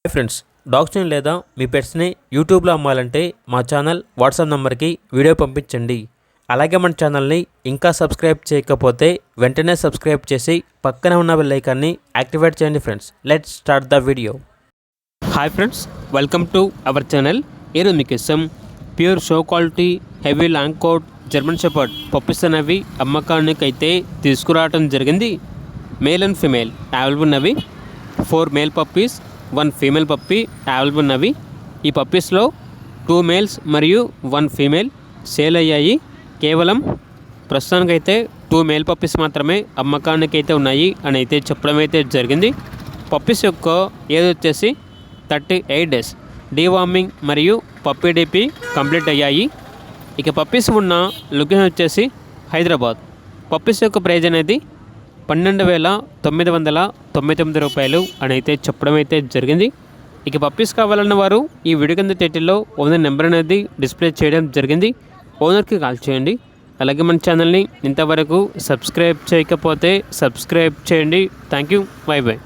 Hi friends, డాగ్స్ని లేదా మీ పెట్స్ని యూట్యూబ్లో అమ్మాలంటే మా ఛానల్ వాట్సాప్ నెంబర్కి వీడియో పంపించండి. అలాగే మన ఛానల్ని ఇంకా సబ్స్క్రైబ్ చేయకపోతే వెంటనే సబ్స్క్రైబ్ చేసి పక్కనే ఉన్న బెల్ ఐకాన్ని యాక్టివేట్ చేయండి. Friends, let's start the video. Hi friends, welcome to our channel. ఈరోజు మీకు ఇష్టం pure show quality heavy long coat German shepherd puppies అనేవి అమ్మకానికి అయితే తీసుకురావడం జరిగింది. మేల్ అండ్ ఫీమేల్ అవైలబుల్ ఉన్నవి. 4 male puppies, 1 female puppy available ఉన్నవి. ఈ పప్పీస్లో 2 మేల్స్ మరియు 1 ఫీమేల్ సేల్ అయ్యాయి. కేవలం ప్రస్తుతానికైతే 2 మేల్ పప్పీస్ మాత్రమే అమ్మకానికి అయితే ఉన్నాయి అని అయితే చెప్పడం అయితే జరిగింది. పప్పీస్ యొక్క ఏజ్ వచ్చేసి 38 డేస్. డీవార్మింగ్ మరియు పప్పీ డీపీ కంప్లీట్ అయ్యాయి. ఇక పప్పీస్ ఉన్న లొకేషన్ వచ్చేసి హైదరాబాద్. పప్పీస్ యొక్క ప్రైజ్ అనేది 12,999 రూపాయలు అని అయితే చెప్పడం అయితే జరిగింది. ఇక పప్పీస్ కావాలన్న వారు ఈ వీడియో కింద టైటిల్లో ఓనర్ నెంబర్ అనేది డిస్ప్లే చేయడం జరిగింది. ఓనర్కి కాల్ చేయండి. అలాగే మన ఛానల్ని ఇంతవరకు సబ్స్క్రైబ్ చేయకపోతే సబ్స్క్రైబ్ చేయండి. Thank you. By by.